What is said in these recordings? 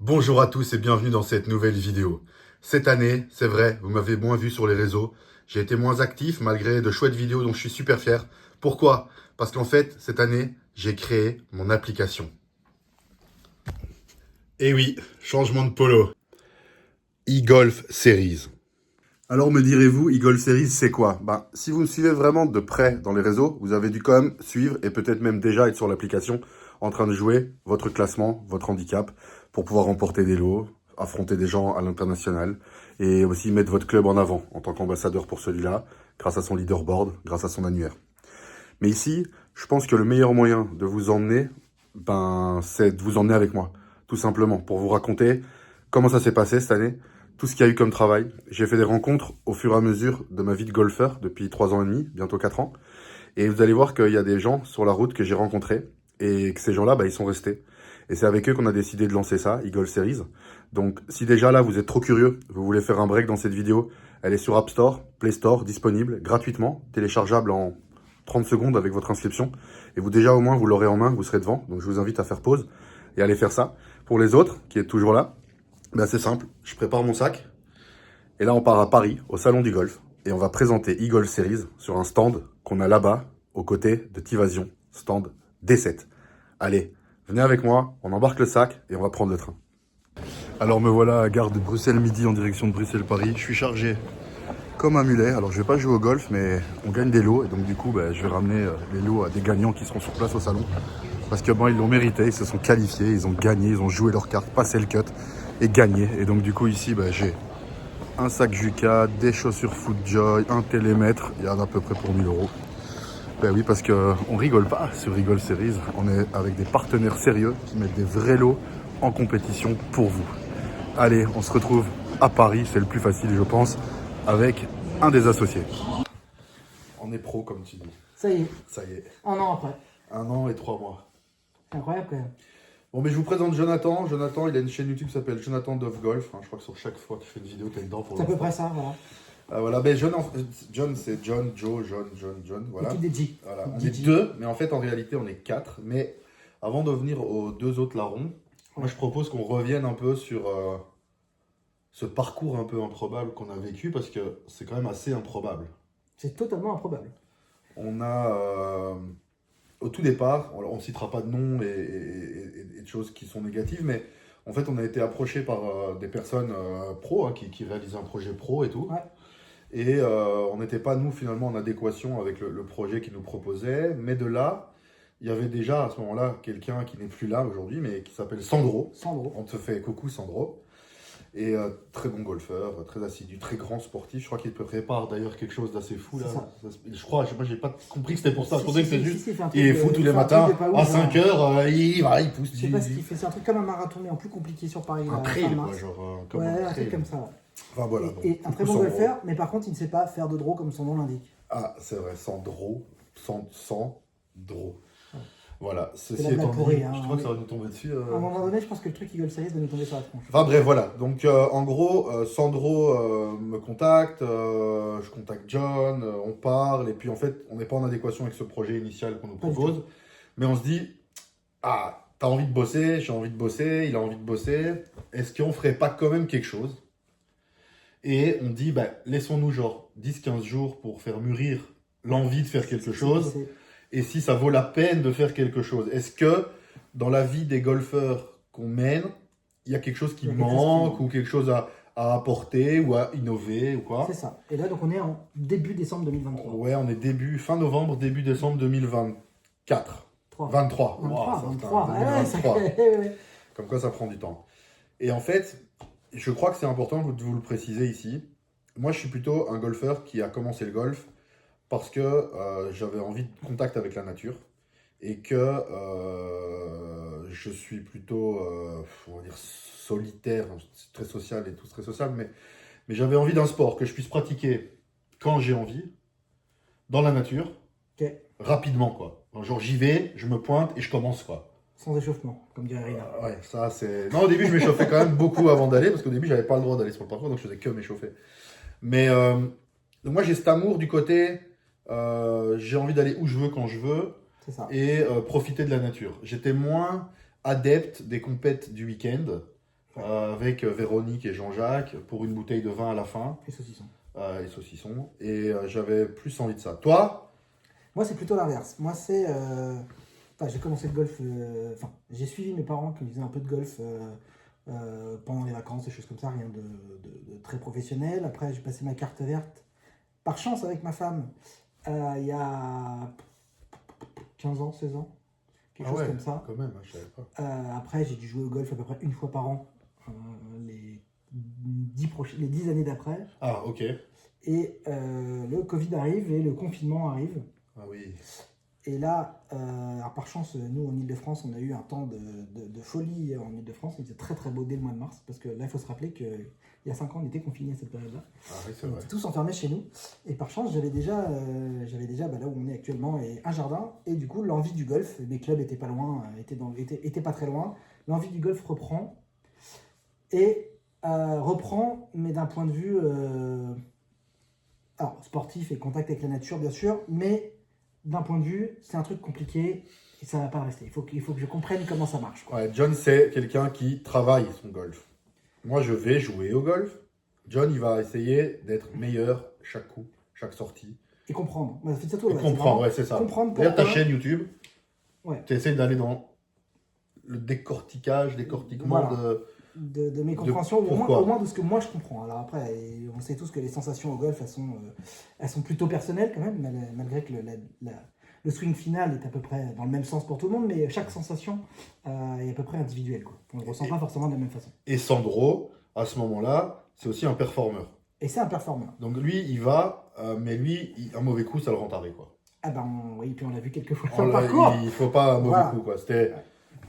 Bonjour à tous et bienvenue dans cette nouvelle vidéo. Cette année, c'est vrai, vous m'avez moins vu sur les réseaux. J'ai été moins actif malgré de chouettes vidéos dont je suis super fier. Pourquoi? Parce qu'en fait, cette année, j'ai créé mon application. Et oui, changement de polo. eGolf Series. Alors me direz-vous, eGolf Series, c'est quoi? Si vous me suivez vraiment de près dans les réseaux, vous avez dû quand même suivre et peut-être même déjà être sur l'application en train de jouer votre classement, votre handicap, pour pouvoir remporter des lots, affronter des gens à l'international et aussi mettre votre club en avant en tant qu'ambassadeur pour celui-là, grâce à son leaderboard, grâce à son annuaire. Mais ici, je pense que le meilleur moyen de vous emmener, c'est de vous emmener avec moi, tout simplement, pour vous raconter comment ça s'est passé cette année, tout ce qu'il y a eu comme travail. J'ai fait des rencontres au fur et à mesure de ma vie de golfeur depuis 3 ans et demi, bientôt 4 ans. Et vous allez voir qu'il y a des gens sur la route que j'ai rencontrés et que ces gens-là, ils sont restés. Et c'est avec eux qu'on a décidé de lancer ça, eGolf Series. Donc, si déjà là, vous êtes trop curieux, vous voulez faire un break dans cette vidéo, elle est sur App Store, Play Store, disponible gratuitement, téléchargeable en 30 secondes avec votre inscription. Et vous, déjà, au moins, vous l'aurez en main, vous serez devant. Donc, je vous invite à faire pause et à aller faire ça. Pour les autres, qui êtes toujours là, c'est simple. Je prépare mon sac. Et là, on part à Paris, au Salon du Golf. Et on va présenter eGolf Series sur un stand qu'on a là-bas, aux côtés de Tivasion, stand D7. Allez, venez avec moi, on embarque le sac et on va prendre le train. Alors me voilà à gare de Bruxelles-Midi en direction de Bruxelles-Paris. Je suis chargé comme un mulet. Alors je vais pas jouer au golf, mais on gagne des lots. Et donc du coup, je vais ramener les lots à des gagnants qui seront sur place au salon. Parce que ils l'ont mérité, ils se sont qualifiés, ils ont gagné, ils ont joué leur carte, passé le cut et gagné. Et donc du coup ici, j'ai un sac Juka, des chaussures FootJoy, un télémètre. Il y en a à peu près pour 1000 euros. Ben oui, parce qu'on rigole pas sur eGolf Series. On est avec des partenaires sérieux qui mettent des vrais lots en compétition pour vous. Allez, on se retrouve à Paris, c'est le plus facile, je pense, avec un des associés. On est pro, comme tu dis. Ça y est, Ça y est. un an après. 1 an et 3 mois. C'est incroyable quand même. Bon, mais je vous présente Jonathan. Jonathan, il a une chaîne YouTube qui s'appelle Jonathan Dove Golf. Je crois que sur chaque fois qu'il fait une vidéo, t'es dedans pour C'est à peu l'instant. près ça, voilà. Voilà, John, c'est John, Joe, John, voilà. L'équipe des G. Voilà. On G. est deux, mais en fait, en réalité, on est 4. Mais avant de venir aux 2 autres larrons, moi, je propose qu'on revienne un peu sur ce parcours un peu improbable qu'on a vécu, parce que c'est quand même assez improbable. C'est totalement improbable. On a, au tout départ, on ne citera pas de noms et de choses qui sont négatives, mais en fait, on a été approché par des personnes pro, qui réalisaient un projet pro et tout. Ouais. Et on n'était pas, nous, finalement, en adéquation avec le projet qu'ils nous proposaient. Mais de là, il y avait déjà, à ce moment-là, quelqu'un qui n'est plus là aujourd'hui, mais qui s'appelle Sandro. Sandro. On te fait coucou, Sandro. Et très bon golfeur, très assidu, très grand sportif. Je crois qu'il te prépare d'ailleurs quelque chose d'assez fou là. Je crois, moi j'ai pas compris que c'était pour ça. Je pensais que c'était juste. Il est fou tous les matins, à 5 heures, il pousse. Je sais pas ce qu'il fait, c'est un truc comme un marathon, mais en plus compliqué sur Paris. Un trail, quoi, genre. Ouais, un truc comme ça. Enfin voilà. Et un très bon golfeur, mais par contre, il ne sait pas faire de draw comme son nom l'indique. Ah, c'est vrai, Sandro. Sandro. Voilà, ceci la blague étant pourrie, dit, hein, je crois que ça va nous tomber dessus. À un moment donné, je pense que le truc eGolf Series va nous tomber sur la tronche. Enfin bref, voilà. Donc en gros, Sandro me contacte, je contacte John, on parle, et puis en fait, on n'est pas en adéquation avec ce projet initial qu'on nous propose, mais on se dit, ah, t'as envie de bosser, j'ai envie de bosser, il a envie de bosser, est-ce qu'on ferait pas quand même quelque chose? Et on dit, laissons-nous genre 10-15 jours pour faire mûrir l'envie de faire quelque chose. Et si ça vaut la peine de faire quelque chose. Est-ce que dans la vie des golfeurs qu'on mène, il y a quelque chose qui manque ou quelque chose à apporter ou à innover ou quoi? C'est ça. Et là, donc on est en début décembre 2023. Ouais, on est fin novembre, début décembre 2024. 23. 23. Comme quoi ça prend du temps. Et en fait, je crois que c'est important de vous le préciser ici. Moi, je suis plutôt un golfeur qui a commencé le golf parce que j'avais envie de contact avec la nature et que je suis plutôt, on va dire, solitaire, très social et tout, très social, mais j'avais envie d'un sport que je puisse pratiquer quand j'ai envie, dans la nature, rapidement, quoi. Genre j'y vais, je me pointe et je commence, quoi. Sans échauffement, comme dirait Rina. Ouais, ça c'est... Non, au début, je m'échauffais quand même beaucoup avant d'aller, parce qu'au début, j'avais pas le droit d'aller sur le parcours, donc je faisais que m'échauffer. Mais donc moi, j'ai cet amour du côté... j'ai envie d'aller où je veux, quand je veux, ça. Et profiter de la nature. J'étais moins adepte des compètes du week-end, avec Véronique et Jean-Jacques pour une bouteille de vin à la fin. Et saucisson. Et saucisson. Et j'avais plus envie de ça. Toi? Moi, c'est plutôt l'inverse. Moi, c'est. Enfin, j'ai commencé le golf. Enfin, j'ai suivi mes parents qui faisaient un peu de golf pendant les vacances, des choses comme ça, rien de très professionnel. Après, j'ai passé ma carte verte par chance avec ma femme il y a 15 ans, 16 ans. Quelque chose comme ça. Quand même, je savais pas. Après, j'ai dû jouer au golf à peu près une fois par an les 10 années d'après. Ah, ok. Et le Covid arrive et le confinement arrive. Ah oui. Et là, alors par chance, nous en Ile-de-France, on a eu un temps de folie en Ile-de-France. Il faisait très très beau dès le mois de mars. Parce que là, il faut se rappeler qu'il y a 5 ans, on était confinés à cette période-là. Ah oui, c'est On vrai. était tous enfermés chez nous. Et par chance, j'avais déjà bah, là où on est actuellement, un jardin. Et du coup, l'envie du golf, mes clubs étaient pas loin, étaient pas très loin. L'envie du golf reprend. Et reprend, mais d'un point de vue alors, sportif et contact avec la nature, bien sûr, mais d'un point de vue, c'est un truc compliqué et ça va pas rester. Il faut que je comprenne comment ça marche, quoi. Ouais, John, c'est quelqu'un qui travaille son golf. Moi, je vais jouer au golf. John, il va essayer d'être meilleur chaque coup, chaque sortie. Et comprendre. Ouais, c'est surtout, Et ouais, comprendre, ouais, c'est ça. comprendre D'ailleurs, ta pourquoi- chaîne YouTube, Ouais. tu essaies d'aller dans le décortiquement Voilà. de mes compréhensions, pourquoi. au moins de ce que moi je comprends. Alors après, on sait tous que les sensations au golf, elles sont plutôt personnelles quand même, malgré que le swing final est à peu près dans le même sens pour tout le monde, mais chaque sensation est à peu près individuelle, quoi. On ne le ressent pas forcément de la même façon. Et Sandro, à ce moment-là, c'est aussi un performeur. Et c'est un performeur. Donc lui, il va, mais lui, un mauvais coup, ça le rend taré, quoi. Ah ben oui, puis on l'a vu quelques fois Oh sur le là, parcours. il faut pas un mauvais Voilà. coup, quoi.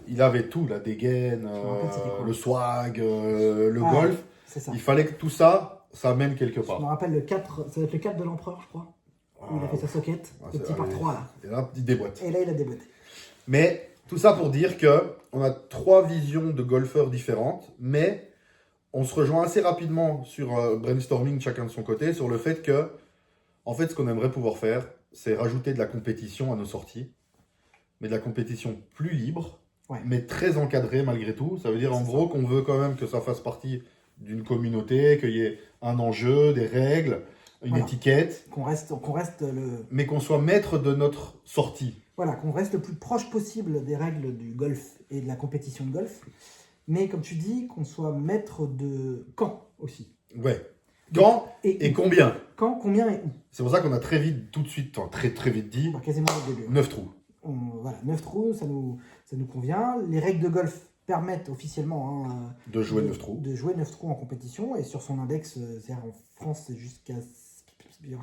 Il avait tout, la dégaine, Je me rappelle, c'était quoi le swag, le Ah, golf. C'est ça. Il fallait que tout ça, ça mène quelque Je part. me rappelle ça va être le 4 de l'empereur, je crois. Où il a fait sa soquette, le petit par 3 là. Et là, petite déboîte. Et là, il a déboîté. Mais tout ça pour dire que on a 3 visions de golfeurs différentes, mais on se rejoint assez rapidement sur brainstorming chacun de son côté sur le fait que, en fait, ce qu'on aimerait pouvoir faire, c'est rajouter de la compétition à nos sorties, mais de la compétition plus libre, Ouais. mais très encadrée malgré tout. Ça veut dire en C'est gros qu'on veut quand même que ça fasse partie d'une communauté, qu'il y ait un enjeu, des règles, une Voilà. étiquette, Qu'on reste mais qu'on soit maître de notre sortie. voilà, qu'on reste le plus proche possible des règles du golf et de la compétition de golf. Mais comme tu dis, qu'on soit maître de quand aussi. Ouais. Quand et où. combien? Quand, combien et où. C'est pour ça qu'on a très vite, tout de suite, enfin, très très vite dit, Bah, quasiment au début. 9 trous. Voilà, 9 trous, ça nous convient. Les règles de golf permettent officiellement De jouer 9 trous. de jouer 9 trous en compétition. Et sur son index, c'est-à-dire en France, c'est jusqu'à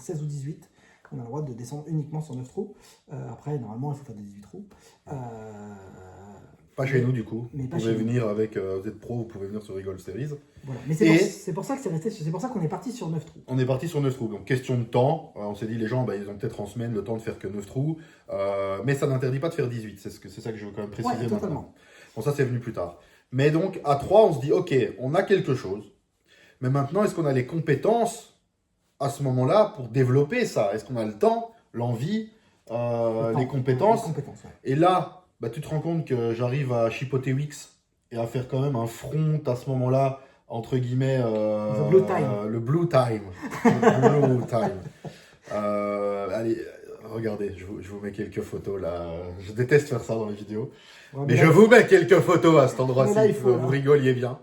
16 ou 18. On a le droit de descendre uniquement sur 9 trous. Après, normalement, il faut faire des 18 trous. Pas chez nous du coup. mais Vous pas pouvez chez nous. venir avec, vous êtes pro, vous pouvez venir sur Golf Series. Voilà. Mais Et- c'est pour ça que c'est pour ça qu'on est parti sur 9 trous. On est parti sur 9 trous. Donc question de temps, on s'est dit les gens, bah, ils ont peut-être en semaine le temps de faire que 9 trous. Mais ça n'interdit pas de faire 18. C'est ça que je veux quand même préciser Ouais, maintenant. totalement. Bon, ça c'est venu plus tard. Mais donc à 3, on se dit, ok, on a quelque chose. Mais maintenant, est-ce qu'on a les compétences à ce moment-là pour développer ça? Est-ce qu'on a le temps, l'envie, les compétences? Les compétences, ouais. Et là, bah, tu te rends compte que j'arrive à chipoter Wix et à faire quand même un front à ce moment-là, entre guillemets, The blue time. le blue time. Le blue time. Allez, regardez, je vous mets quelques photos là. Je déteste faire ça dans les vidéos. Ouais, Mais là, je vous mets quelques photos à cet endroit-ci, Mais là, il faut, vous là. rigoliez bien.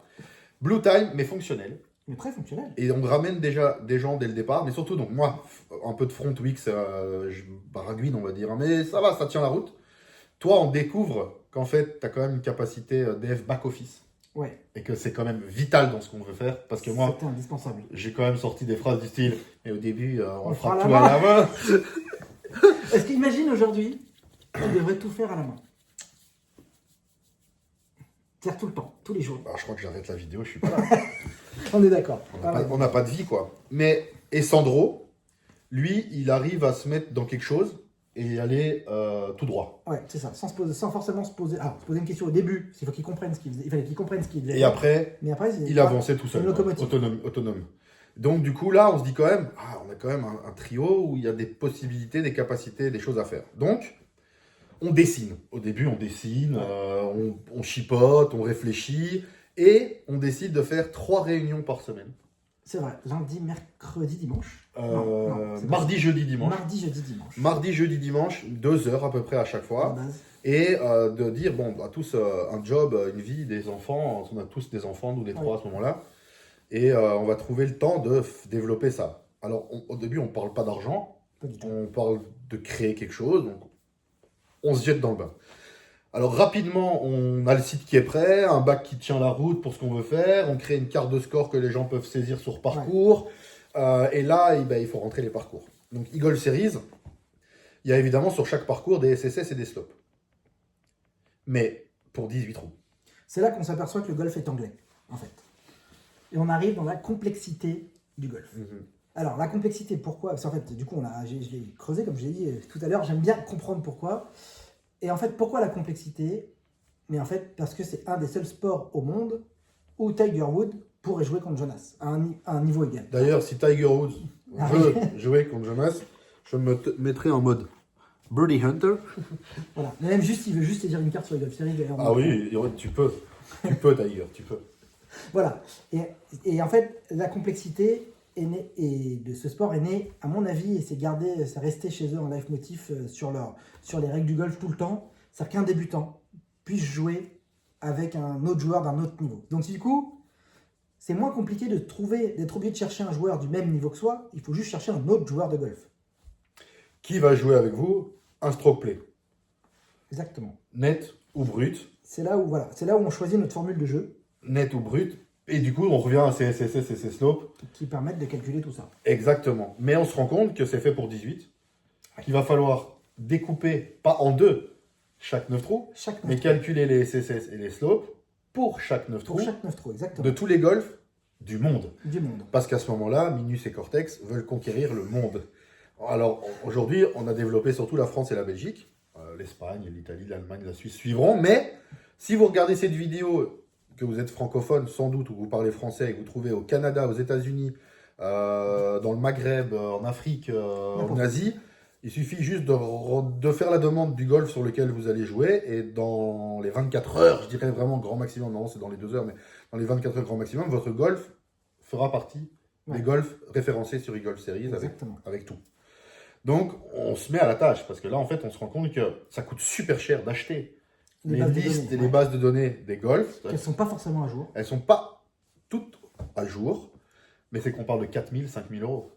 Blue time, mais fonctionnel. Mais très fonctionnel. Et on ramène déjà des gens dès le départ, mais surtout, donc moi, un peu de front Wix, je baragouine, on va dire, mais ça va, ça tient la route. Toi, on découvre qu'en fait, tu as quand même une capacité dev back-office. Ouais. Et que c'est quand même vital dans ce qu'on veut faire. Parce que moi, C'était indispensable. j'ai quand même sorti des phrases du style mais au début, on On fera fera tout à la à la main. Est-ce qu'imagine aujourd'hui, on devrait tout faire à la main? C'est-à-dire tout le temps, tous les jours. Bah, je crois que j'arrête la vidéo, je suis pas là. On est d'accord. On n'a pas de vie, quoi. Mais, et Sandro, lui, il arrive à se mettre dans quelque chose et y aller tout droit. Ouais, c'est ça. Sans forcément se poser. Alors, se poser une question au début, parce qu'il faut qu'il comprenne ce qu'il faisait. Il fallait qu'il comprenne ce qu'il faisait. Et après, Mais après, il avançait tout seul. une quoi. locomotive. Autonome. Donc, du coup, là, on se dit quand même, on a quand même un trio où il y a des possibilités, des capacités, des choses à faire. Donc, on dessine. Au début, on dessine, on chipote, on réfléchit. Et on décide de faire 3 réunions par semaine. C'est vrai, lundi, mercredi, dimanche. Non, c'est pas Mardi, jeudi, dimanche. Mardi, jeudi, dimanche. Mardi, jeudi, dimanche, 2 heures à peu près à chaque À la fois. base. Et de dire, bon, on a tous un job, une vie, des enfants. On a tous des enfants, nous les trois à ce moment-là. Et on va trouver le temps de développer ça. Alors, au début, on ne parle pas d'argent. Pas du tout. On parle de créer quelque chose. Donc, on se jette dans le bain. Alors, rapidement, on a le site qui est prêt, un bac qui tient la route pour ce qu'on veut faire. On crée une carte de score que les gens peuvent saisir sur parcours. Et là, il faut rentrer les parcours. Donc, e-Golf Series, il y a évidemment sur chaque parcours des SSS et des slopes. Mais pour 18 trous. C'est là qu'on s'aperçoit que le golf est anglais, en fait. Et on arrive dans la complexité du golf. Alors, la complexité, pourquoi? Parce qu'en fait, du coup, je l'ai creusé, comme je l'ai dit tout à l'heure. J'aime bien comprendre pourquoi. Et en fait, pourquoi la complexité? Mais en fait, parce que c'est un des seuls sports au monde où Tiger Woods pourrait jouer contre Jonas à un niveau égal. D'ailleurs, si Tiger Woods veut jouer contre Jonas, je me mettrai en mode Birdie Hunter. Voilà. Mais même juste, il veut juste dire une carte sur les Golf Series. Ah oui, tu peux. Tu peux, Tiger, tu peux. Voilà. Et en fait, la complexité de ce sport est née, à mon avis, et c'est resté chez eux en leitmotiv sur les règles du golf tout le temps. C'est-à-dire qu'un débutant puisse jouer avec un autre joueur d'un autre niveau. Donc, du coup, c'est moins compliqué d'être obligé de chercher un joueur du même niveau que soi. Il faut juste chercher un autre joueur de golf. Qui va jouer avec vous? Un stroke play. Exactement. Net ou brut. C'est là où on choisit notre formule de jeu. Net ou brut. Et du coup, on revient à ces SSS et ces slopes. Qui permettent de calculer tout ça. Exactement. Mais on se rend compte que c'est fait pour 18. Qu'il va falloir découper, pas en deux, chaque 9 trous, mais calculer les SSS et les slopes pour chaque 9 trous. Pour chaque 9 trous, exactement. De tous les golfs du monde. Du monde. Parce qu'à ce moment-là, Minus et Cortex veulent conquérir le monde. Alors aujourd'hui, on a développé surtout la France et la Belgique. L'Espagne, l'Italie, l'Allemagne, la Suisse suivront. Mais si vous regardez cette vidéo, que vous êtes francophone sans doute, ou vous parlez français, et que vous trouvez au Canada, aux États-Unis, dans le Maghreb, en Afrique, en Asie, il suffit juste de faire la demande du golf sur lequel vous allez jouer. Et dans les 24 heures, je dirais vraiment grand maximum, non c'est dans les 2 heures, mais dans les 24 heures grand maximum, votre golf fera partie des golfs référencés sur e-Golf Series avec tout. Donc, on se met à la tâche, parce que là, en fait, on se rend compte que ça coûte super cher d'acheter les listes et les bases de données des golfs. Elles ne sont pas forcément à jour. Elles ne sont pas toutes à jour, mais c'est qu'on parle de 4 000, 5 000 euros.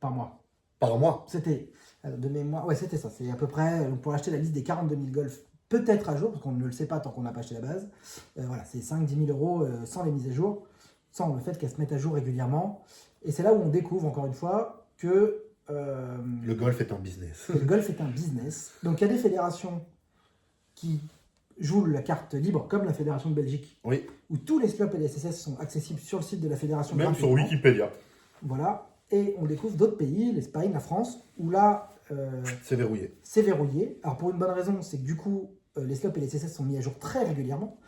Par mois. Par mois. C'était, de mémoire, ouais, c'était ça. C'est à peu près, pour acheter la liste des 42 000 golfs, peut-être à jour, parce qu'on ne le sait pas tant qu'on n'a pas acheté la base. Voilà, c'est 5-10 000 euros sans les mises à jour, sans le fait qu'elles se mettent à jour régulièrement. Et c'est là où on découvre, encore une fois, que le golf est un business. Le golf est un business. Donc il y a des fédérations qui jouent la carte libre, comme la Fédération de Belgique, où tous les slopes et les SSS sont accessibles sur le site de la fédération. Même sur Wikipédia. Voilà. Et on découvre d'autres pays, l'Espagne, la France, où là... c'est verrouillé. C'est verrouillé. Alors pour une bonne raison, c'est que du coup, les slopes et les SSS sont mis à jour très régulièrement.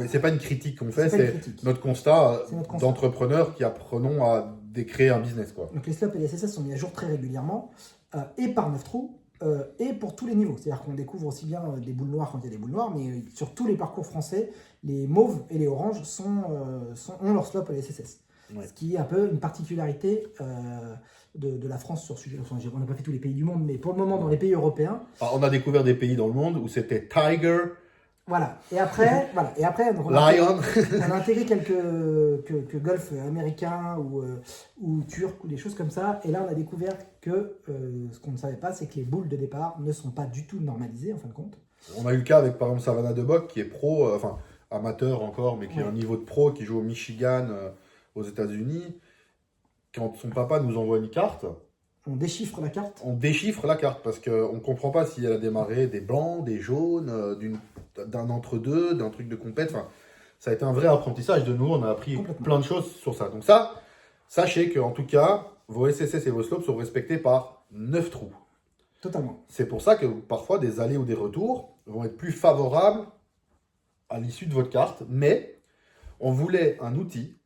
C'est pas une critique qu'on fait, c'est notre constat d'entrepreneurs qui apprenons à créer un business, quoi. Donc les slopes et les SSS sont mis à jour très régulièrement, et par 9 trous, et pour tous les niveaux. C'est-à-dire qu'on découvre aussi bien des boules noires quand il y a des boules noires, mais sur tous les parcours français, les mauves et les oranges ont leur slope et les SSS. Ce qui est un peu une particularité de la France sur ce sujet. Enfin, on n'a pas fait tous les pays du monde, mais pour le moment, dans les pays européens... Alors, on a découvert des pays dans le monde où c'était Tiger... Voilà. Et après, donc on a intégré quelques golfs américains ou turcs ou des choses comme ça. Et là, on a découvert que ce qu'on ne savait pas, c'est que les boules de départ ne sont pas du tout normalisées, en fin de compte. On a eu le cas avec, par exemple, Savannah Debock, qui est pro, enfin, amateur encore, mais qui a un niveau de pro, qui joue au Michigan, aux États-Unis. Quand son papa nous envoie une carte... On déchiffre la carte. On déchiffre la carte parce qu'on ne comprend pas si elle a démarré des blancs, des jaunes, d'un entre-deux, d'un truc de compète. Enfin, ça a été un vrai apprentissage de nous. On a appris plein de choses sur ça. Donc ça, sachez qu'en tout cas, vos SSS et vos slopes sont respectés par 9 trous. Totalement. C'est pour ça que parfois des allers ou des retours vont être plus favorables à l'issue de votre carte. Mais on voulait un outil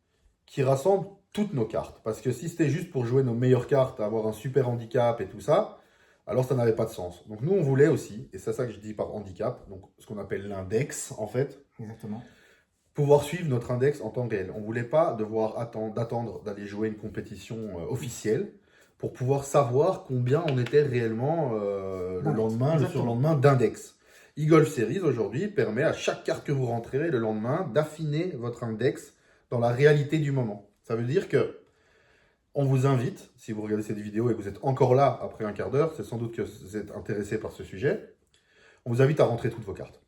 qui rassemble toutes nos cartes. Parce que si c'était juste pour jouer nos meilleures cartes, avoir un super handicap et tout ça, alors ça n'avait pas de sens. Donc nous, on voulait aussi, et c'est ça que je dis par handicap, donc ce qu'on appelle l'index, en fait. Exactement. pouvoir suivre notre index en temps réel. On ne voulait pas devoir d'attendre d'aller jouer une compétition officielle pour pouvoir savoir combien on était réellement le lendemain, le surlendemain d'index. eGolf Series aujourd'hui permet à chaque carte que vous rentrez le lendemain d'affiner votre index dans la réalité du moment. Ça veut dire que on vous invite, si vous regardez cette vidéo et que vous êtes encore là après un quart d'heure, c'est sans doute que vous êtes intéressé par ce sujet, on vous invite à rentrer toutes vos cartes.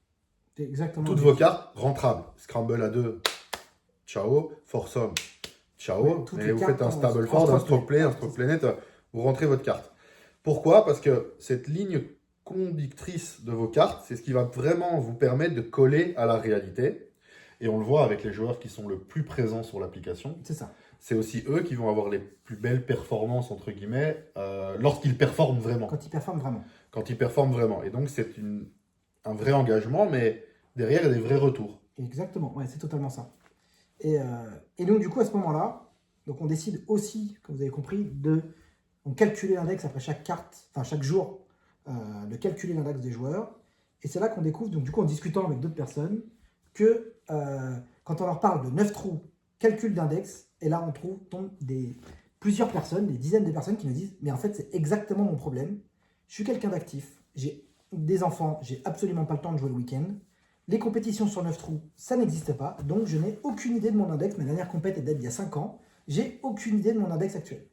Exactement. Toutes vos cartes rentrables. Scramble à 2, ciao. Foursome, ciao. Et vous faites un Stableford, un stroke play, un stroke play net, vous rentrez votre carte. Pourquoi? Parce que cette ligne conductrice de vos cartes, c'est ce qui va vraiment vous permettre de coller à la réalité. Et on le voit avec les joueurs qui sont le plus présents sur l'application. C'est ça. C'est aussi eux qui vont avoir les plus belles performances, entre guillemets, lorsqu'ils performent vraiment. Quand ils performent vraiment. Quand ils performent vraiment. Et donc, c'est un vrai engagement, mais derrière, il y a des vrais retours. Exactement, ouais, c'est totalement ça. Et donc, du coup, à ce moment-là, donc on décide aussi, comme vous avez compris, on calculer l'index après chaque carte, enfin chaque jour, de calculer l'index des joueurs. Et c'est là qu'on découvre, donc du coup, en discutant avec d'autres personnes, que quand on leur parle de 9 trous, calcul d'index, et là, on tombe plusieurs personnes, des dizaines de personnes qui nous disent « Mais en fait, c'est exactement mon problème. Je suis quelqu'un d'actif, j'ai des enfants, j'ai absolument pas le temps de jouer le week-end. Les compétitions sur 9 trous, ça n'existe pas, donc je n'ai aucune idée de mon index. Ma dernière compète date d'il y a 5 ans. J'ai aucune idée de mon index actuel. »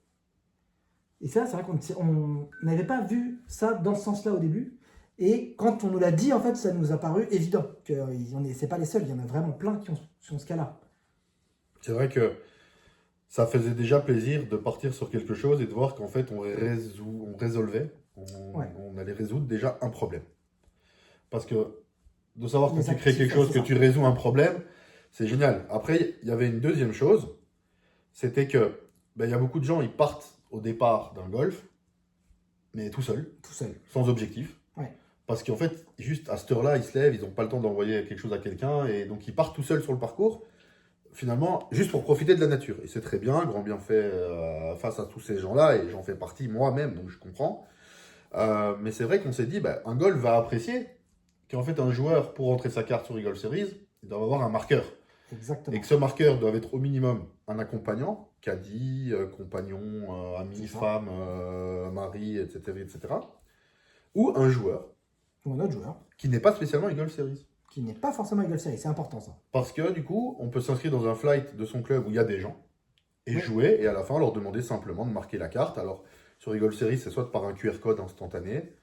Et ça, c'est vrai qu'on n'avait pas vu ça dans ce sens-là au début. Et quand on nous l'a dit, en fait, ça nous a paru évident. Ce n'est pas les seuls, il y en a vraiment plein qui ont ce cas-là. C'est vrai que ça faisait déjà plaisir de partir sur quelque chose et de voir qu'en fait, on allait résoudre déjà un problème. Parce que de savoir que tu crées quelque chose, que tu résous un problème, c'est génial. Après, il y avait une deuxième chose, c'était que il y a beaucoup de gens, ils partent au départ d'un golf, mais tout seul, sans objectif. Ouais. Parce qu'en fait, juste à cette heure-là, ils se lèvent, ils n'ont pas le temps d'envoyer quelque chose à quelqu'un, et donc ils partent tout seuls sur le parcours, finalement, juste pour profiter de la nature. Et c'est très bien, grand bienfait face à tous ces gens-là, et j'en fais partie moi-même, donc je comprends. Mais c'est vrai qu'on s'est dit, un golf va apprécier qu'en fait un joueur, pour rentrer sa carte sur eGolf Series, il doit avoir un marqueur. Exactement. Et que ce marqueur doit être au minimum un accompagnant, caddie, compagnon, ami, femme, mari, etc. Ou un joueur. Ou un autre joueur. Qui n'est pas spécialement eGolf Series. Qui n'est pas forcément eGolf Series, c'est important ça. Parce que du coup, on peut s'inscrire dans un flight de son club où il y a des gens, et jouer, et à la fin leur demander simplement de marquer la carte. Alors, sur eGolf Series, c'est soit par un QR code instantané,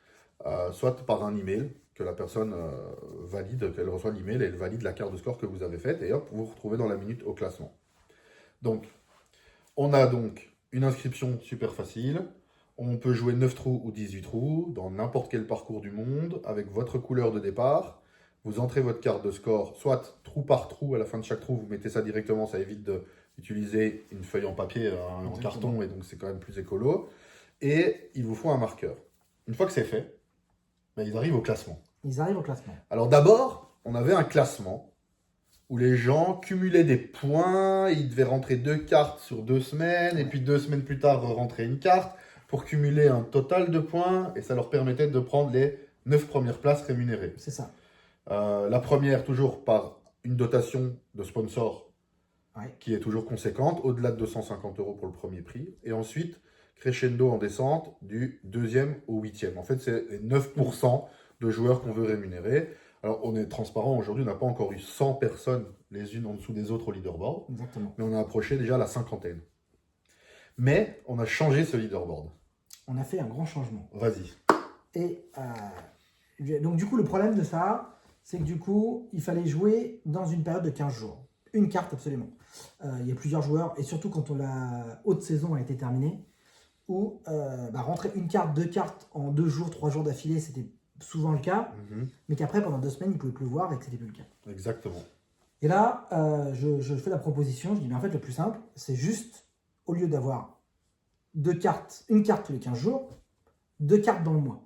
soit par un email, que la personne valide, qu'elle reçoit l'email et elle valide la carte de score que vous avez faite, et hop, vous vous retrouvez dans la minute au classement. Donc, on a donc une inscription super facile. On peut jouer 9 trous ou 18 trous dans n'importe quel parcours du monde avec votre couleur de départ. Vous entrez votre carte de score, soit trou par trou, à la fin de chaque trou, vous mettez ça directement, ça évite d'utiliser une feuille en papier, en carton, et donc c'est quand même plus écolo. Et il vous faut un marqueur. Une fois que c'est fait, ils arrivent au classement. Ils arrivent au classement. Alors d'abord, on avait un classement où les gens cumulaient des points, ils devaient rentrer 2 cartes sur 2 semaines, et puis 2 semaines plus tard, rentrer une carte pour cumuler un total de points, et ça leur permettait de prendre les 9 premières places rémunérées. C'est ça. La première, toujours par une dotation de sponsor qui est toujours conséquente, au-delà de 250 € pour le premier prix, et ensuite, crescendo en descente du 2e au 8e. En fait, c'est les 9% de joueurs qu'on veut rémunérer. Alors, on est transparent, aujourd'hui, on n'a pas encore eu 100 personnes les unes en dessous des autres au leaderboard. Exactement. Mais on a approché déjà la 50aine. Mais on a changé ce leaderboard. On a fait un grand changement. Vas-y. Et donc, du coup, le problème de ça, c'est que du coup, il fallait jouer dans une période de 15 jours. Une carte, absolument. Il y a plusieurs joueurs, et surtout quand la haute saison a été terminée, où rentrer une carte, 2 cartes en 2 jours, 3 jours d'affilée, c'était souvent le cas, mais qu'après, pendant 2 semaines, ils ne pouvaient plus voir et que c'était plus le cas. Exactement. Et là, je fais la proposition, je dis, mais en fait, le plus simple, c'est juste, au lieu d'avoir 2 cartes, une carte tous les 15 jours, 2 cartes dans le mois.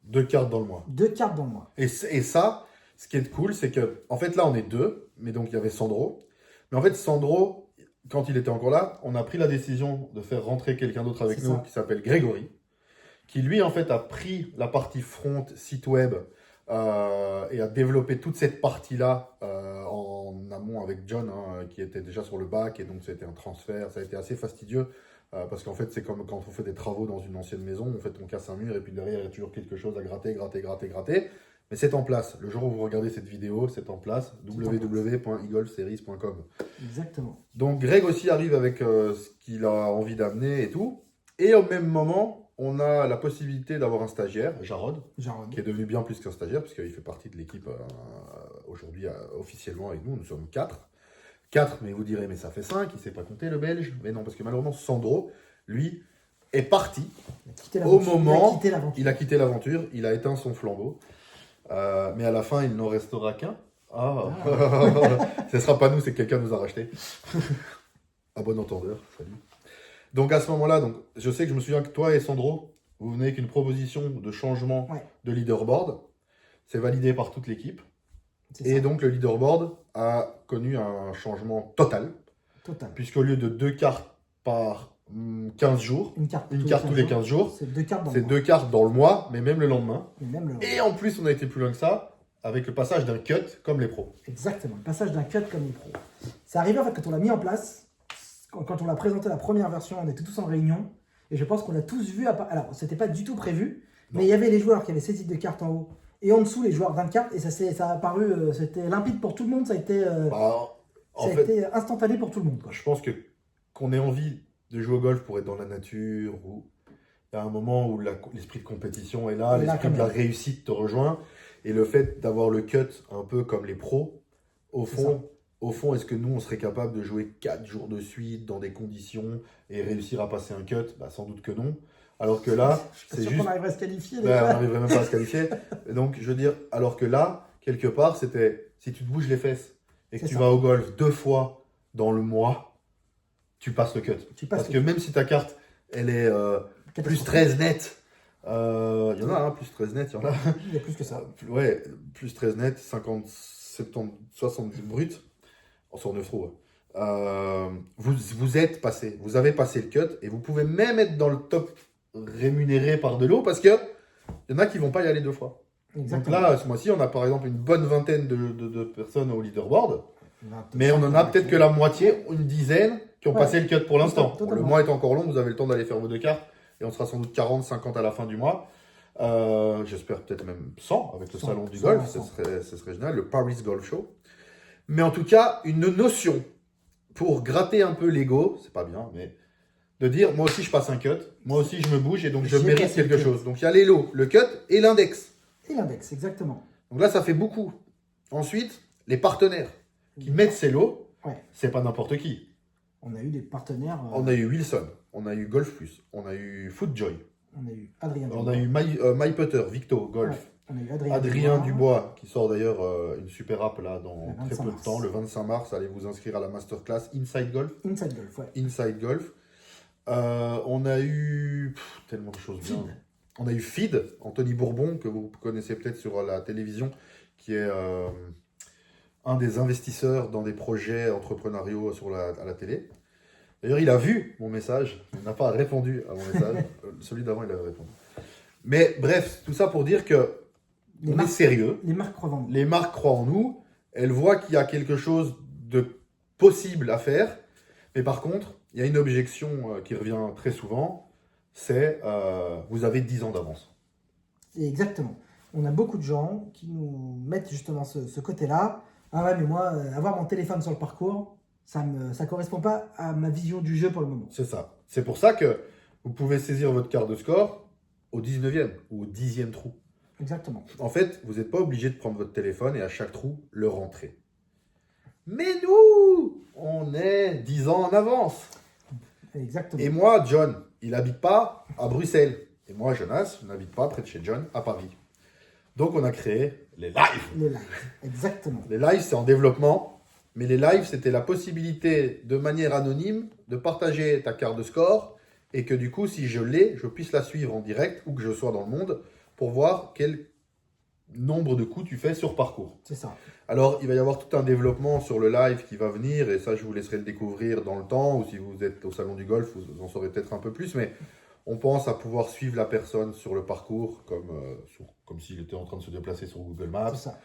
2 cartes dans le mois. 2 cartes dans le mois. Et ça, ce qui est cool, c'est que, en fait, là, on est 2, mais donc il y avait Sandro. Mais en fait, Sandro, quand il était encore là, on a pris la décision de faire rentrer quelqu'un d'autre avec nous qui s'appelle Grégory, qui lui, en fait, a pris la partie front, site web, et à développer toute cette partie-là en amont avec John, hein, qui était déjà sur le bac, et donc c'était un transfert, ça a été assez fastidieux, parce qu'en fait c'est comme quand on fait des travaux dans une ancienne maison, en fait on casse un mur, et puis derrière il y a toujours quelque chose à gratter, mais c'est en place. Le jour où vous regardez cette vidéo, c'est en place, www.egolfseries.com. Exactement. Donc Greg aussi arrive avec ce qu'il a envie d'amener et tout, et au même moment, on a la possibilité d'avoir un stagiaire, Jarod, qui est devenu bien plus qu'un stagiaire, puisqu'il fait partie de l'équipe aujourd'hui officiellement avec nous. Nous sommes 4. 4, mais vous direz, mais ça fait 5, il ne sait pas compter le Belge. Mais non, parce que malheureusement, Sandro, lui, est parti au moment il a quitté l'aventure, il a éteint son flambeau. Mais à la fin, il n'en restera qu'un. Ah. Ce ne sera pas nous, c'est que quelqu'un nous a racheté. À bon entendeur, salut. Donc à ce moment-là, donc, je sais que je me souviens que toi et Sandro, vous venez avec une proposition de changement de leaderboard. C'est validé par toute l'équipe. Et donc le leaderboard a connu un changement total. Puisqu'au lieu de 2 cartes par 15 jours, une carte tous les 15 jours, c'est 2 cartes dans le mois, mais même le lendemain. Et en plus, on a été plus loin que ça, avec le passage d'un cut comme les pros. Exactement, le passage d'un cut comme les pros. C'est arrivé en fait quand on l'a mis en place. Quand on l'a présenté la première version, on était tous en réunion et je pense qu'on l'a tous vu. Alors, c'était pas du tout prévu, mais il y avait les joueurs qui avaient 6 types de cartes en haut et en dessous les joueurs 20 cartes et ça a apparu, c'était limpide pour tout le monde, ça a été, été instantané pour tout le monde. Quoi. Je pense qu'on ait envie de jouer au golf pour être dans la nature, où il y a un moment où l'esprit de compétition est là, l'esprit de la réussite te rejoint et le fait d'avoir le cut un peu comme les pros, au fond, est-ce que nous, on serait capable de jouer 4 jours de suite dans des conditions et réussir à passer un cut? Sans doute que non. Alors que là, c'est juste... qu'on arriverait à se qualifier. On n'arriverait même pas à se qualifier. Et donc, je veux dire, alors que là, quelque part, c'était si tu te bouges les fesses et que tu vas au golf 2 fois dans le mois, tu passes le cut. Parce que même si ta carte, elle est plus 13 net, il y en a, plus 13 net, il y en a. Il y a plus que ça. Ouais, plus 13 net, 50, 70, 70 brut. Sur 9 trous. Vous êtes passé, vous avez passé le cut et vous pouvez même être dans le top rémunéré par de l'eau parce qu'il y en a qui ne vont pas y aller 2 fois. Exactement. Donc là, ce mois-ci, on a par exemple une bonne vingtaine de personnes au leaderboard, mais on en a peut-être que la moitié, une dizaine, qui ont passé le cut pour l'instant. Bon, le mois est encore long, vous avez le temps d'aller faire vos 2 cartes et on sera sans doute 40, 50 à la fin du mois. J'espère peut-être même 100 avec le salon du golf, ce serait génial, le Paris Golf Show. Mais en tout cas, une notion pour gratter un peu l'ego, c'est pas bien, mais de dire, moi aussi je passe un cut, moi aussi je me bouge et donc je mérite quelque chose. Donc il y a l'élo, le cut et l'index. Et l'index, exactement. Donc là, ça fait beaucoup. Ensuite, les partenaires qui mettent ces lots, c'est pas n'importe qui. On a eu des partenaires... On a eu Wilson, on a eu Golf Plus, on a eu Footjoy. On a eu Adrien Dubois. On a eu My Putter, Victo, Golf. Ouais. On a eu Adrien Dubois, qui sort d'ailleurs une super app là dans très peu de temps, le 25 mars. Allez vous inscrire à la masterclass Inside Golf. Inside Golf, ouais. Inside Golf. On a eu tellement de choses bien. On a eu Feed, Anthony Bourbon, que vous connaissez peut-être sur la télévision, qui est un des investisseurs dans des projets entrepreneuriaux à la télé. D'ailleurs, il a vu mon message, il n'a pas répondu à mon message. Celui d'avant, il avait répondu. Mais bref, tout ça pour dire que on est sérieux. Les marques croient en nous. Les marques croient en nous. Elles voient qu'il y a quelque chose de possible à faire. Mais par contre, il y a une objection qui revient très souvent. C'est vous avez 10 ans d'avance. Exactement. On a beaucoup de gens qui nous mettent justement ce côté-là. Ah ouais, mais moi, avoir mon téléphone sur le parcours, ça correspond pas à ma vision du jeu pour le moment. C'est ça. C'est pour ça que vous pouvez saisir votre carte de score au 19e ou au 10e trou. Exactement. En fait, vous n'êtes pas obligé de prendre votre téléphone et à chaque trou, le rentrer. Mais nous, on est 10 ans en avance. Exactement. Et moi, John, il n'habite pas à Bruxelles. Et moi, Jonas, je n'habite pas près de chez John, à Paris. Donc, on a créé les lives. Les lives, exactement. Les lives, c'est en développement. Mais les lives, c'était la possibilité, de manière anonyme, de partager ta carte de score. Et que du coup, si je l'ai, je puisse la suivre en direct, ou que je sois dans le monde, pour voir quel nombre de coups tu fais sur parcours. C'est ça. Alors, il va y avoir tout un développement sur le live qui va venir, et ça, je vous laisserai le découvrir dans le temps, ou si vous êtes au salon du golf, vous en saurez peut-être un peu plus, mais On pense à pouvoir suivre la personne sur le parcours, comme s'il était en train de se déplacer sur Google Maps. C'est ça.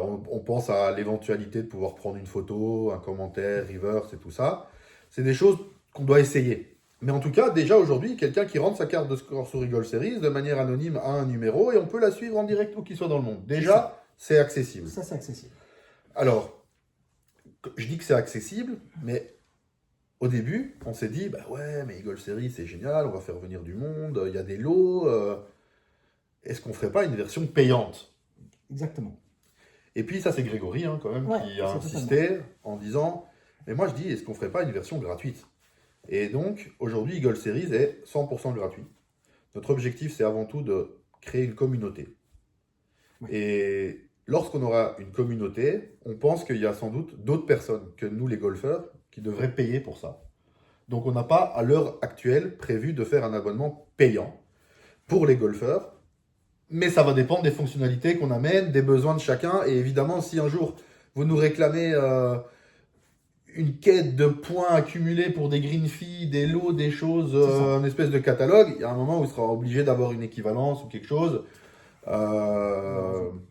On pense à l'éventualité de pouvoir prendre une photo, un commentaire, reverse et tout ça. C'est des choses qu'on doit essayer. Mais en tout cas, déjà aujourd'hui, quelqu'un qui rentre sa carte de score sur Eagle Series de manière anonyme a un numéro et on peut la suivre en direct où qu'il soit dans le monde. Déjà, c'est accessible. Ça, c'est accessible. Alors, je dis que c'est accessible, mais au début, on s'est dit, bah ouais, mais Eagle Series, c'est génial, on va faire venir du monde, il y a des lots. Est-ce qu'on ferait pas une version payante? Exactement. Et puis ça, c'est Grégory, hein, quand même, Ouais, qui a c'est insisté en disant, mais moi je dis, est-ce qu'on ferait pas une version gratuite? Et donc, aujourd'hui, Eagle Series est 100% gratuit. Notre objectif, c'est avant tout de créer une communauté. Ouais. Et lorsqu'on aura une communauté, on pense qu'il y a sans doute d'autres personnes que nous, les golfeurs, qui devraient payer pour ça. Donc, on n'a pas, à l'heure actuelle, prévu de faire un abonnement payant pour les golfeurs. Mais ça va dépendre des fonctionnalités qu'on amène, des besoins de chacun. Et évidemment, si un jour, vous nous réclamez une quête de points accumulés pour des green fees, des lots, des choses, une espèce de catalogue, il y a un moment où il sera obligé d'avoir une équivalence ou quelque chose. Ouais,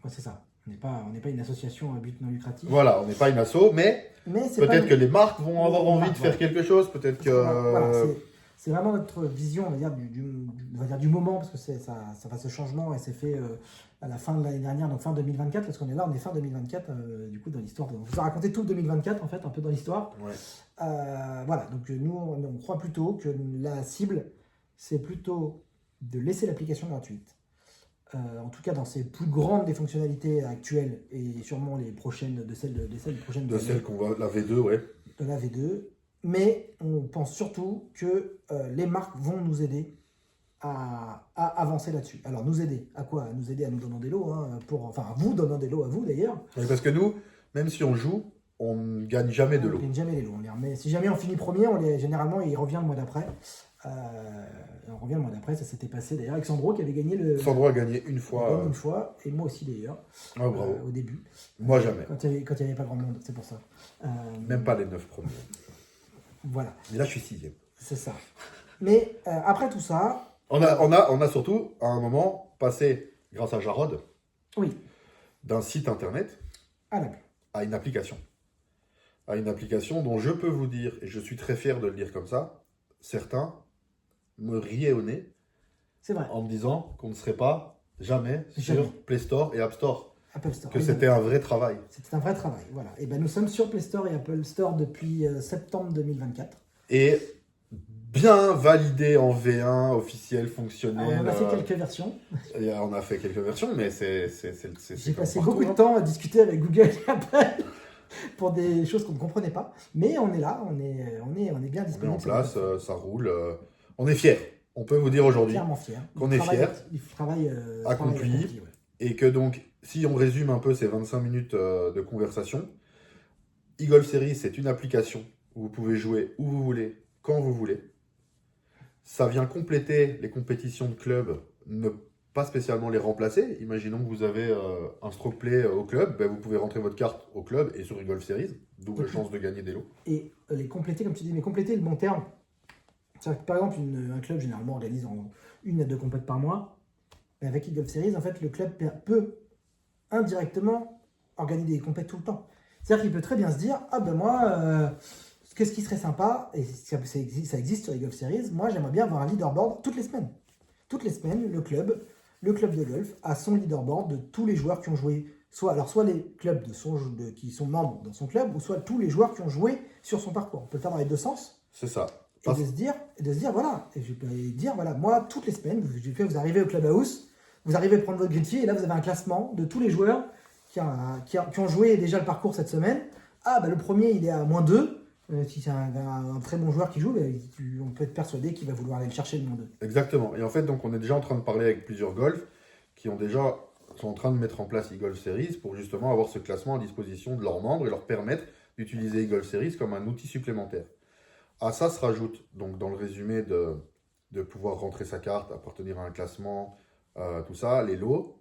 c'est ça. On n'est pas une association à but non lucratif. Voilà, on n'est pas une asso, mais c'est peut-être pas que les marques vont avoir envie de faire ouais. quelque chose, peut-être que... Voilà, c'est vraiment notre vision, on va dire, on va dire du moment, parce que ça va ce changement et c'est fait à la fin de l'année dernière, donc fin 2024, parce qu'on est là, on est fin 2024, du coup, dans l'histoire. On vous a raconté tout 2024, en fait, un peu dans l'histoire. Ouais. Voilà, donc nous, on croit plutôt que la cible, c'est plutôt de laisser l'application gratuite. En tout cas, dans ses plus grandes des fonctionnalités actuelles et sûrement les prochaines, de celles prochaines De celle qu'on va, la V2, ouais. de la V2. Mais on pense surtout que les marques vont nous aider à avancer là-dessus. Alors, nous aider à quoi? Nous aider à nous donner des lots, hein, enfin, à vous donnant des lots, à vous d'ailleurs. Oui, parce que nous, même si on joue, on ne gagne jamais de On l'eau. ne gagne jamais les lots. On les remet. Si jamais on finit premier, généralement, il revient le mois d'après. On revient le mois d'après, ça s'était passé d'ailleurs avec Sandro qui avait gagné le. Sandro a gagné une fois. Une fois, et moi aussi d'ailleurs. Ah, bravo. Au début. Moi jamais. Quand il n'y avait pas grand monde, c'est pour ça. Même pas les 9 premiers. Voilà. Mais là, je suis 6e. C'est ça. Mais après tout ça. On a surtout, à un moment, passé, grâce à Jarod, Oui. d'un site internet à une application. À une application dont je peux vous dire, et je suis très fier de le dire comme ça, certains me riaient au nez. C'est vrai. En me disant qu'on ne serait pas jamais sur Play Store et App Store. Apple Store. Que c'était un vrai travail. C'était un vrai travail, voilà. Et ben nous sommes sur Play Store et Apple Store depuis septembre 2024. Et bien validé en V1, officiel, fonctionnel. On a fait quelques versions. On a fait quelques versions, mais c'est J'ai passé beaucoup de temps à discuter avec Google et Apple pour des choses qu'on ne comprenait pas. Mais on est là, on est bien disponible. On est en place, ça roule. On est fiers. On peut vous dire aujourd'hui qu'on est fiers, accompli, et que donc, si on résume un peu ces 25 minutes de conversation, Eagle Series, c'est une application où vous pouvez jouer où vous voulez, quand vous voulez. Ça vient compléter les compétitions de club, ne pas spécialement les remplacer. Imaginons que vous avez un stroke play au club, ben vous pouvez rentrer votre carte au club et sur Eagle Series, double chance de gagner des lots. Et les compléter, comme tu dis, mais compléter le bon terme. C'est-à-dire que par exemple, un club généralement organise en 1 à 2 compètes par mois. Et avec Eagle Series, en fait, le club peut indirectement organiser des compètes tout le temps. C'est-à-dire qu'il peut très bien se dire, ah ben moi, qu'est-ce qui serait sympa, et ça existe sur Eagle Series, moi j'aimerais bien avoir un leaderboard toutes les semaines. Toutes les semaines, le club de golf a son leaderboard de tous les joueurs qui ont joué, soit les clubs qui sont membres dans son club, ou soit tous les joueurs qui ont joué sur son parcours. On peut le faire dans les deux sens. C'est ça. Et de se dire, voilà, et je peux dire, voilà, moi, toutes les semaines, vous arrivez au clubhouse, vous arrivez à prendre votre green fee, et là, vous avez un classement de tous les joueurs qui ont joué déjà le parcours cette semaine. Ah, bah, le premier, il est à -2. Si c'est un très bon joueur qui joue, on peut être persuadé qu'il va vouloir aller le chercher le -2. Exactement. Et en fait, donc, on est déjà en train de parler avec plusieurs golfs qui sont en train de mettre en place Eagle Series pour justement avoir ce classement à disposition de leurs membres et leur permettre d'utiliser Eagle Series comme un outil supplémentaire. À ça se rajoute, donc dans le résumé de pouvoir rentrer sa carte, appartenir à un classement, tout ça, les lots.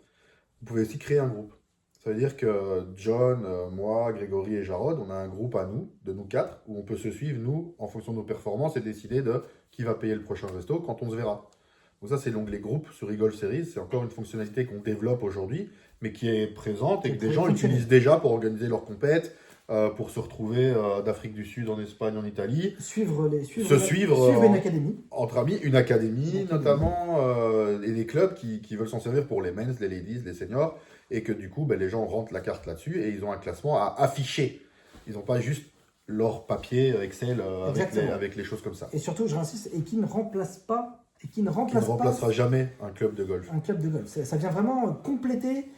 Vous pouvez aussi créer un groupe. Ça veut dire que John, moi, Grégory et Jarod, on a un groupe à nous, de nous 4, où on peut se suivre, nous, en fonction de nos performances et décider de qui va payer le prochain resto quand on se verra. Donc ça, c'est l'onglet groupe sur eGolf Series. C'est encore une fonctionnalité qu'on développe aujourd'hui, mais qui est présente et que des gens utilisent déjà pour organiser leurs compètes, pour se retrouver d'Afrique du Sud, en Espagne, en Italie. Suivre Suivre une académie. Entre amis, une académie notamment, et des clubs qui veulent s'en servir pour les men's, les ladies, les seniors, et que du coup, les gens rentrent la carte là-dessus et ils ont un classement à afficher. Ils n'ont pas juste leur papier Excel avec les choses comme ça. Et surtout, je réinsiste, et qui ne remplacera jamais un club de golf. Un club de golf. Ça vient vraiment compléter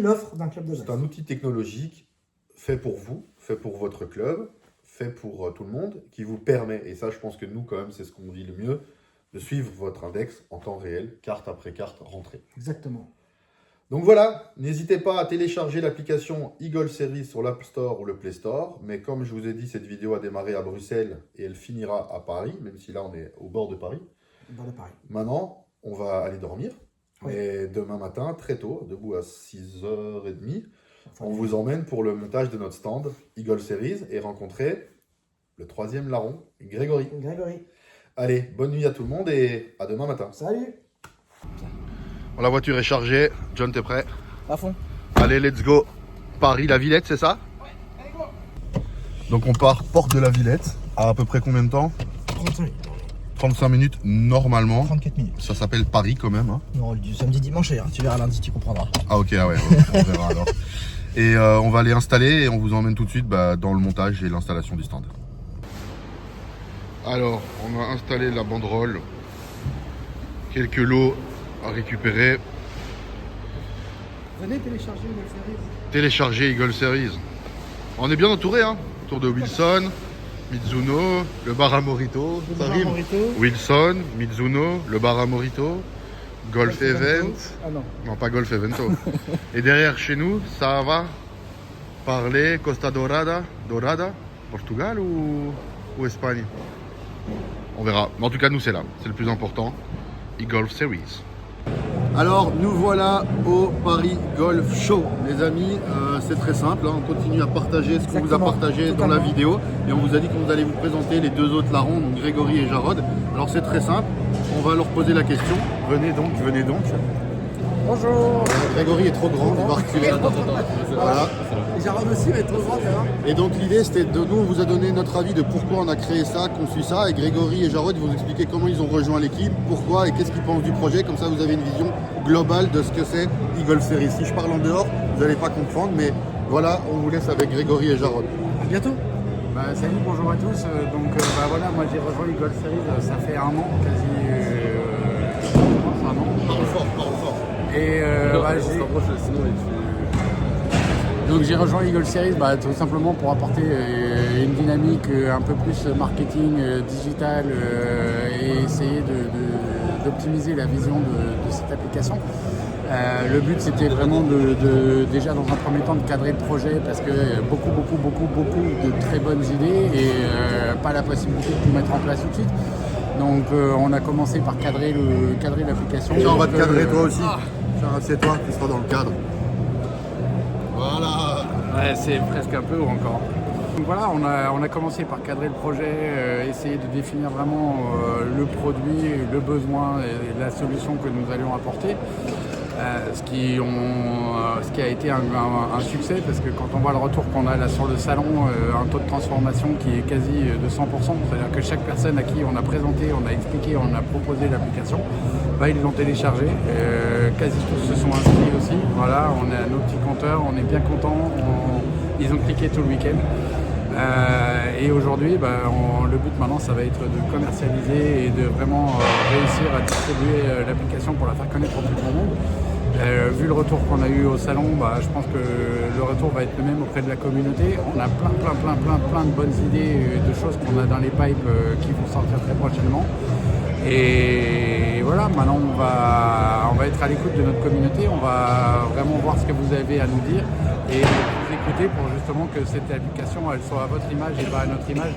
l'offre d'un club de golf. C'est un outil technologique fait pour vous, fait pour votre club, fait pour tout le monde, qui vous permet, et ça je pense que nous quand même c'est ce qu'on vit le mieux, de suivre votre index en temps réel, carte après carte rentrée. Exactement. Donc voilà, n'hésitez pas à télécharger l'application eGolf Series sur l'App Store ou le Play Store, mais comme je vous ai dit, cette vidéo a démarré à Bruxelles et elle finira à Paris, même si là on est au bord de Paris. Maintenant, on va aller dormir, mais demain matin, très tôt, debout à 6h30, on vous emmène pour le montage de notre stand eGolf Series et rencontrer le 3e larron, Grégory. Allez, bonne nuit à tout le monde et à demain matin. Salut. La voiture est chargée. John, t'es prêt? À fond. Allez, let's go. Paris, la Villette, c'est ça? Ouais, allez, go. Donc on part porte de la Villette. À peu près combien de temps? 35 minutes. 35 minutes normalement. 34 minutes. Ça s'appelle Paris quand même. Hein. Non, du samedi dimanche, tu verras lundi, tu comprendras. Ah ok, ah ouais, on verra alors. Et on va aller installer et on vous emmène tout de suite dans le montage et l'installation du stand. Alors, on a installé la banderole. Quelques lots à récupérer. Venez télécharger eGolf Series. Télécharger eGolf Series. On est bien entouré, hein. Autour de Wilson, Mizuno, le bar à Morito, ça rime. Wilson, Mizuno, le bar à Morito, Golf Event. Ah non. Non, pas Golf Evento. Et derrière chez nous, ça va parler Costa Dorada, Portugal ou Espagne. On verra. Mais en tout cas, nous, c'est là. C'est le plus important. eGolf Series. Alors, nous voilà au Paris Golf Show, les amis. C'est très simple, hein. On continue à partager ce qu'on vous a partagé dans la vidéo. Et on vous a dit qu'on allait vous présenter les deux autres larrons, donc Grégory et Jarod. Alors, c'est très simple. On va leur poser la question. Venez donc. Bonjour. Grégory est trop grand, il va reculer. Voilà. Jarod aussi va être trop grand, Et donc l'idée c'était de nous, on vous a donné notre avis de pourquoi on a créé ça, qu'on suit ça, et Grégory et Jarod vont vous expliquer comment ils ont rejoint l'équipe, pourquoi et qu'est-ce qu'ils pensent du projet, comme ça vous avez une vision globale de ce que c'est eGolf Series. Si je parle en dehors, vous n'allez pas comprendre, mais voilà, on vous laisse avec Grégory et Jarod. À bientôt. Salut, bonjour à tous. Voilà, moi j'ai rejoint eGolf Series, ça fait un an, quasi un an. Parle fort. Et donc j'ai rejoint eGolf Series tout simplement pour apporter une dynamique un peu plus marketing, digital et essayer d'optimiser la vision de cette application. Le but c'était vraiment déjà dans un premier temps de cadrer le projet parce que beaucoup de très bonnes idées et pas la possibilité de tout mettre en place tout de suite. Donc on a commencé par cadrer l'application. Tiens, on va te cadrer toi aussi. Tiens, assieds-toi, tu seras dans le cadre. Voilà. Ouais, c'est presque un peu ou encore. Donc voilà, on a commencé par cadrer le projet, essayer de définir vraiment le produit, le besoin et la solution que nous allions apporter. Ce qui a été un succès parce que quand on voit le retour qu'on a là sur le salon, un taux de transformation qui est quasi de 100%, c'est-à-dire que chaque personne à qui on a présenté, on a expliqué, on a proposé l'application, ils l'ont téléchargé, quasi tous se sont inscrits aussi, voilà, on est à nos petits compteurs, on est bien contents, ils ont cliqué tout le week-end. Et aujourd'hui, le but maintenant, ça va être de commercialiser et de vraiment réussir à distribuer l'application pour la faire connaître au plus grand monde. Vu le retour qu'on a eu au salon, je pense que le retour va être le même auprès de la communauté. On a plein de bonnes idées, de choses qu'on a dans les pipes qui vont sortir très prochainement. Et voilà, maintenant on va être à l'écoute de notre communauté, on va vraiment voir ce que vous avez à nous dire et vous écouter pour justement que cette application elle soit à votre image et pas à notre image.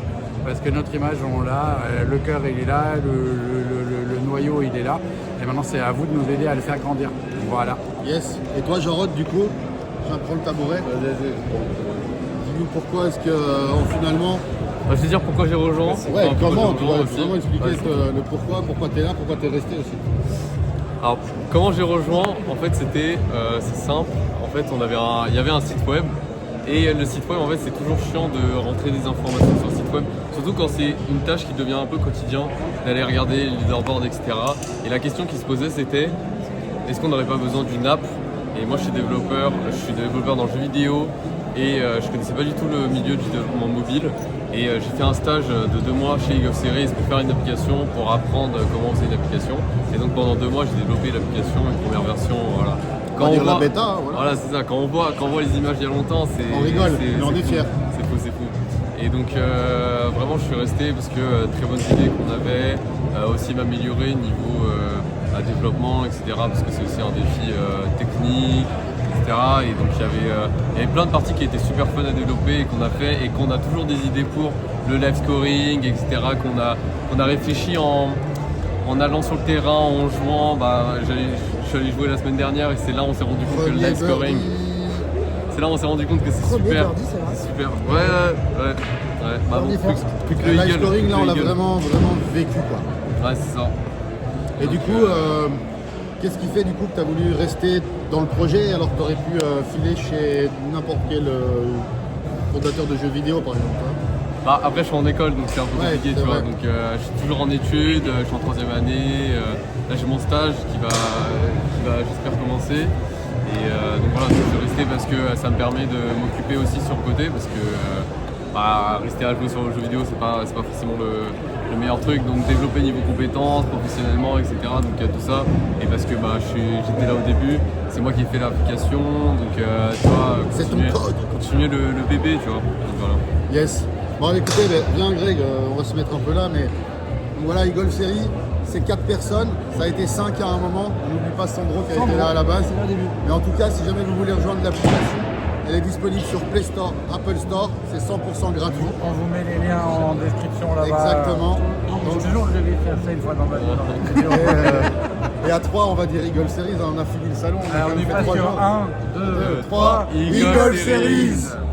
Parce que notre image on l'a, le cœur il est là, le noyau il est là. Et maintenant c'est à vous de nous aider à le faire grandir. Voilà. Yes. Et toi Jarod, du coup, Je viens de prendre le tabouret. Dis-nous pourquoi est-ce que finalement... Bah, je vais dire pourquoi j'ai rejoint. Ouais, Enfin, comment, pourquoi tu j'ai vas rejoint aussi. vraiment expliquer Ouais, le pourquoi t'es là, pourquoi t'es resté aussi. Alors, comment j'ai rejoint, en fait, c'est simple. En fait, il y avait un site web. Et le site web, en fait, c'est toujours chiant de rentrer des informations sur le site web. Surtout quand c'est une tâche qui devient un peu quotidien, d'aller regarder le leaderboard, etc. Et la question qui se posait, c'était est-ce qu'on n'aurait pas besoin d'une app? Et moi, je suis développeur dans le jeu vidéo. Et je connaissais pas du tout le milieu du développement mobile. Et j'ai fait un stage de 2 mois chez League of Series pour faire une application, pour apprendre comment c'est une application. Et donc pendant 2 mois, j'ai développé l'application, une première version, voilà. On va dire la bêta, hein, voilà. Voilà, c'est ça. Quand on voit les images il y a longtemps, c'est... On rigole, mais on est fiers. C'est fou. Et donc vraiment, je suis resté parce que très bonnes idées qu'on avait, aussi m'améliorer niveau développement, etc. Parce que c'est aussi un défi technique. Et donc il y avait plein de parties qui étaient super fun à développer et qu'on a fait et qu'on a toujours des idées pour le live scoring, etc. qu'on a réfléchi en allant sur le terrain, en jouant. Je suis allé jouer la semaine dernière et c'est là où on s'est rendu compte que le live scoring, c'est là où on s'est rendu compte que c'est super. Birdie, c'est vrai. C'est super. Ouais. Bah, bon, plus que Le le live Eagle, scoring, là, plus on que l'a le Eagle. vraiment vécu, quoi. Ouais, c'est ça. Et Donc, du coup, qu'est-ce qui fait du coup que tu as voulu rester dans le projet alors que tu aurais pu filer chez n'importe quel fondateur de jeux vidéo, par exemple, hein? Bah, après, je suis en école, donc c'est un peu Ouais, compliqué, c'est tu vois. vrai. Donc, je suis toujours en études, je suis en 3e année. Là, j'ai mon stage qui va j'espère, commencer. Et donc voilà, je suis resté parce que ça me permet de m'occuper aussi sur le côté, parce que rester à jouer sur le jeu vidéo, c'est pas forcément le meilleur truc. Donc, développer niveau compétences, professionnellement, etc. Donc, il y a tout ça. Et parce que j'étais là au début, c'est moi qui ai fait l'application. Donc, tu vois, C'est ton code. continuer le bébé, tu vois. Donc, voilà. Yes. Bon, écoutez, viens Greg, on va se mettre un peu là, mais voilà, Eagle Series, c'est 4 personnes, ça a été 5 à un moment, on n'oublie pas Sandro qui a été là à la base. C'est là au début. Mais en tout cas, si jamais vous voulez rejoindre l'application, elle est disponible sur Play Store, Apple Store, c'est 100% gratuit. On vous met les liens en description là-bas. Exactement. Donc, toujours, je vais faire ça une fois dans ma vie. Et à 3, on va dire Eagle Series, on a fini le salon. On est fait pas 3 sur jours. 1, 2, 3, Eagle Eagle Series. Series.